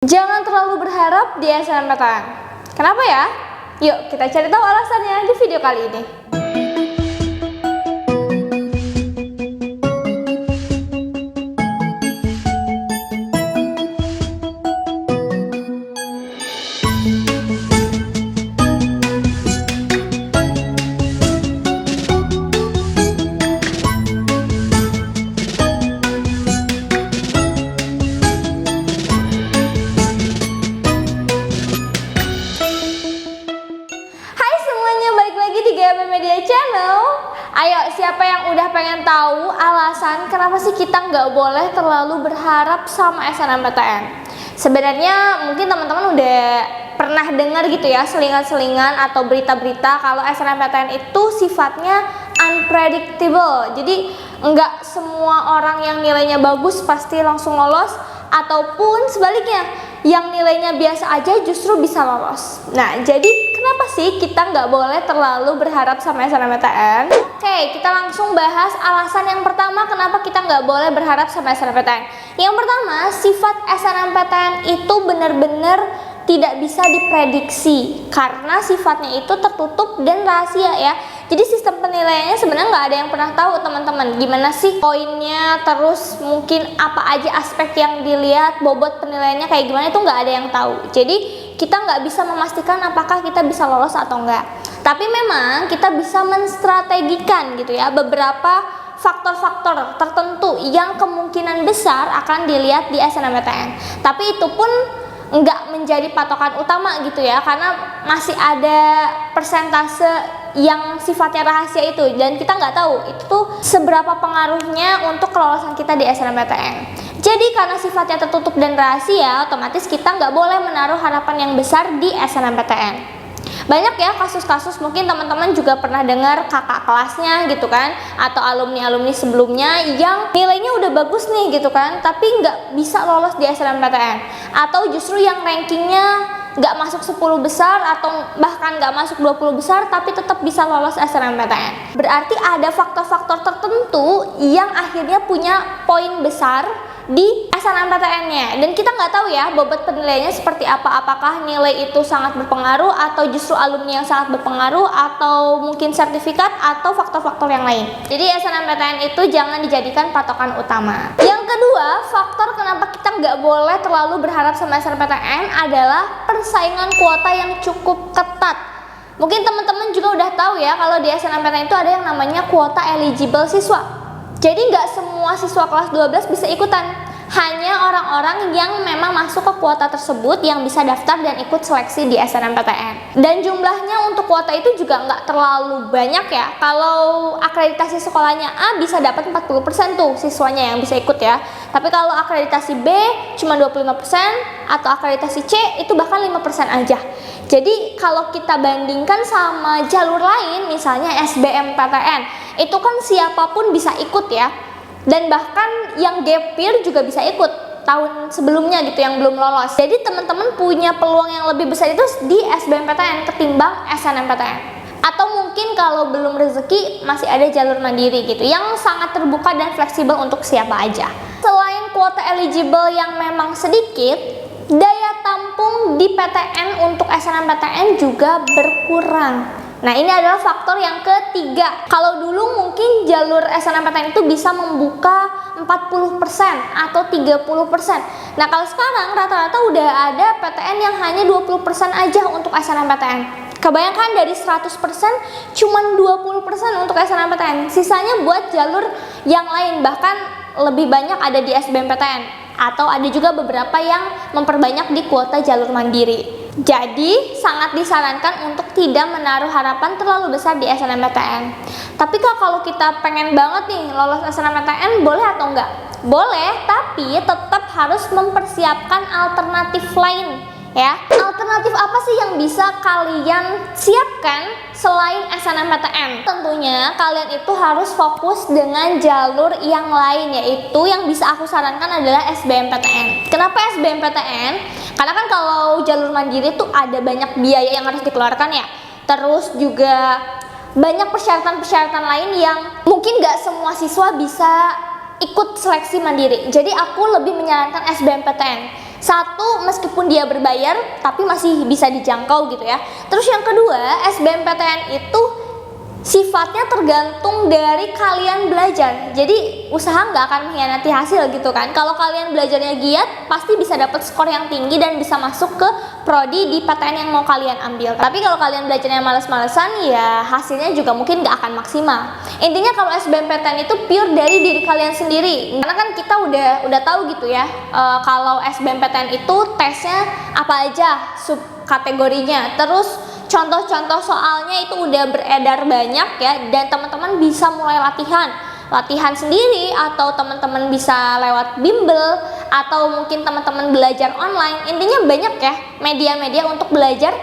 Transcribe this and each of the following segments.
Jangan terlalu berharap di SNMPTN. Kenapa ya? Yuk kita cari tahu alasannya di video kali ini. Media Channel. Ayo, siapa yang udah pengen tahu alasan kenapa sih kita nggak boleh terlalu berharap sama SNMPTN? Sebenarnya mungkin teman-teman udah pernah dengar gitu ya, selingan-selingan atau berita-berita kalau SNMPTN itu sifatnya unpredictable. Jadi nggak semua orang yang nilainya bagus pasti langsung lolos, ataupun sebaliknya, yang nilainya biasa aja justru bisa lolos. Nah, jadi kenapa sih kita nggak boleh terlalu berharap sama SNMPTN? Oke, kita langsung bahas alasan yang pertama kenapa kita nggak boleh berharap sama SNMPTN. Yang pertama, sifat SNMPTN itu benar-benar tidak bisa diprediksi karena sifatnya itu tertutup dan rahasia ya. Jadi sistem penilaiannya sebenarnya nggak ada yang pernah tahu teman-teman gimana sih poinnya, terus mungkin apa aja aspek yang dilihat, bobot penilaiannya kayak gimana, itu nggak ada yang tahu. Jadi kita nggak bisa memastikan apakah kita bisa lolos atau enggak. Tapi memang kita bisa menstrategikan gitu ya beberapa faktor-faktor tertentu yang kemungkinan besar akan dilihat di SNMPTN. Tapi itu pun nggak menjadi patokan utama gitu ya, karena masih ada persentase yang sifatnya rahasia itu, dan kita nggak tahu itu tuh seberapa pengaruhnya untuk kelolosan kita di SNMPTN. Jadi karena sifatnya tertutup dan rahasia, otomatis kita nggak boleh menaruh harapan yang besar di SNMPTN. Banyak ya kasus-kasus, mungkin teman-teman juga pernah dengar kakak kelasnya gitu kan, atau alumni-alumni sebelumnya yang nilainya udah bagus nih gitu kan, tapi nggak bisa lolos di SNMPTN, atau justru yang rankingnya nggak masuk 10 besar atau bahkan nggak masuk 20 besar tapi tetap bisa lolos SNMPTN. Berarti ada faktor-faktor tertentu yang akhirnya punya poin besar di SNMPTN-nya, dan kita nggak tahu ya bobot penilaiannya seperti apa, apakah nilai itu sangat berpengaruh atau justru alumni yang sangat berpengaruh, atau mungkin sertifikat atau faktor-faktor yang lain. Jadi SNMPTN itu jangan dijadikan patokan utama. Yang kedua, faktor kenapa kita nggak boleh terlalu berharap sama SNMPTN adalah persaingan kuota yang cukup ketat. Mungkin teman-teman juga udah tahu ya kalau di SNMPTN itu ada yang namanya kuota eligible siswa. Jadi nggak semua siswa kelas 12 bisa ikutan, hanya orang-orang yang memang masuk ke kuota tersebut yang bisa daftar dan ikut seleksi di SNMPTN. Dan jumlahnya untuk kuota itu juga nggak terlalu banyak ya. Kalau akreditasi sekolahnya A bisa dapat 40% tuh siswanya yang bisa ikut ya. Tapi kalau akreditasi B cuma 25%, atau akreditasi C itu bahkan 5% aja. Jadi kalau kita bandingkan sama jalur lain, misalnya SBMPTN, itu kan siapapun bisa ikut ya. Dan bahkan yang gap year juga bisa ikut tahun sebelumnya gitu yang belum lolos. Jadi teman-teman punya peluang yang lebih besar itu di SBMPTN ketimbang SNMPTN. Atau mungkin kalau belum rezeki masih ada jalur mandiri gitu yang sangat terbuka dan fleksibel untuk siapa aja. Selain kuota eligible yang memang sedikit, daya tampung di PTN untuk SNMPTN juga berkurang. Nah, ini adalah faktor yang ketiga. Kalau dulu mungkin jalur SNMPTN itu bisa membuka 40% atau 30%. Nah, kalau sekarang rata-rata udah ada PTN yang hanya 20% aja untuk SNMPTN. Kebayangkan dari 100% cuman 20% untuk SNMPTN. Sisanya buat jalur yang lain, bahkan lebih banyak ada di SBMPTN. Atau ada juga beberapa yang memperbanyak di kuota jalur mandiri. Jadi sangat disarankan untuk tidak menaruh harapan terlalu besar di SNMPTN. Tapi kalau kita pengen banget nih lolos SNMPTN, boleh atau enggak? Boleh, tapi tetap harus mempersiapkan alternatif lain ya. Alternatif apa sih yang bisa kalian siapkan selain SNMPTN? Tentunya kalian itu harus fokus dengan jalur yang lain, yaitu yang bisa aku sarankan adalah SBMPTN. Kenapa SBMPTN? Karena kan kalau jalur mandiri tuh ada banyak biaya yang harus dikeluarkan ya. Terus juga banyak persyaratan-persyaratan lain yang mungkin gak semua siswa bisa ikut seleksi mandiri. Jadi aku lebih menyarankan SBMPTN. Satu, meskipun dia berbayar tapi masih bisa dijangkau gitu ya. Terus yang kedua, SBMPTN itu sifatnya tergantung dari kalian belajar. Jadi usaha nggak akan mengkhianati hasil gitu kan. Kalau kalian belajarnya giat, pasti bisa dapat skor yang tinggi dan bisa masuk ke prodi di PTN yang mau kalian ambil. Tapi kalau kalian belajarnya males-malesan, ya hasilnya juga mungkin nggak akan maksimal. Intinya kalau SBMPTN itu pure dari diri kalian sendiri. Karena kan kita udah tahu gitu ya, kalau SBMPTN itu tesnya apa aja subkategorinya. Terus contoh-contoh soalnya itu udah beredar banyak ya, dan teman-teman bisa mulai latihan sendiri, atau teman-teman bisa lewat bimbel, atau mungkin teman-teman belajar online. Intinya banyak ya media-media untuk belajar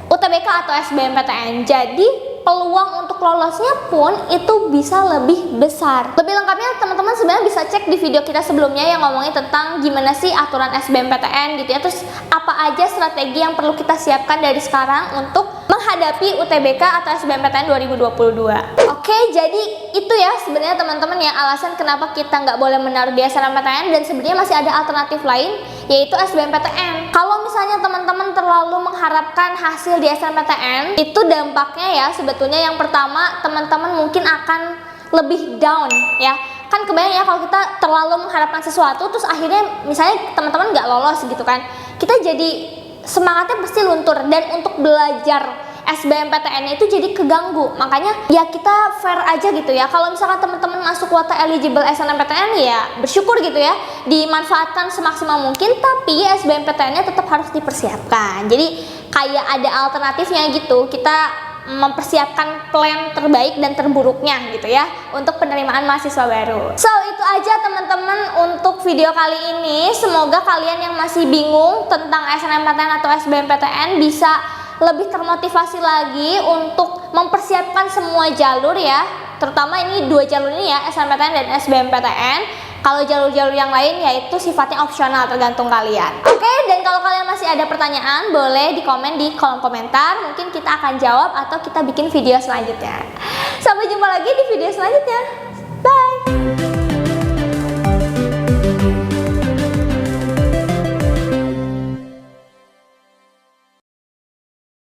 UTBK atau SBMPTN. Jadi peluang untuk lolosnya pun itu bisa lebih besar. Lebih lengkapnya teman-teman sebenarnya bisa cek di video kita sebelumnya yang ngomongin tentang gimana sih aturan SBMPTN gitu ya. Terus apa aja strategi yang perlu kita siapkan dari sekarang untuk menghadapi UTBK atau SBMPTN 2022. Oke, jadi itu ya sebenarnya teman-teman ya alasan kenapa kita nggak boleh menaruh di SNMPTN, dan sebenarnya masih ada alternatif lain yaitu SBMPTN. Kalau misalnya teman-teman terlalu mengharapkan hasil di SNMPTN, itu dampaknya ya sebetulnya yang pertama, teman-teman mungkin akan lebih down ya. Kan kebayang ya kalau kita terlalu mengharapkan sesuatu terus akhirnya misalnya teman-teman nggak lolos gitu kan, kita jadi semangatnya pasti luntur, dan untuk belajar SBMPTN itu jadi keganggu. Makanya ya kita fair aja gitu ya. Kalau misalkan teman-teman masuk kuota eligible SNMPTN, ya bersyukur gitu ya, dimanfaatkan semaksimal mungkin, tapi SBMPTN-nya tetap harus dipersiapkan. Jadi kayak ada alternatifnya gitu. Kita mempersiapkan plan terbaik dan terburuknya gitu ya untuk penerimaan mahasiswa baru. So itu aja teman-teman untuk video kali ini. Semoga kalian yang masih bingung tentang SNMPTN atau SBMPTN bisa lebih termotivasi lagi untuk mempersiapkan semua jalur ya. Terutama ini dua jalur ini ya, SNMPTN dan SBMPTN. Kalau jalur-jalur yang lain yaitu sifatnya opsional, tergantung kalian. Oke, dan kalau kalian masih ada pertanyaan, boleh di komen di kolom komentar. Mungkin kita akan jawab atau kita bikin video selanjutnya. Sampai jumpa lagi di video selanjutnya. Bye!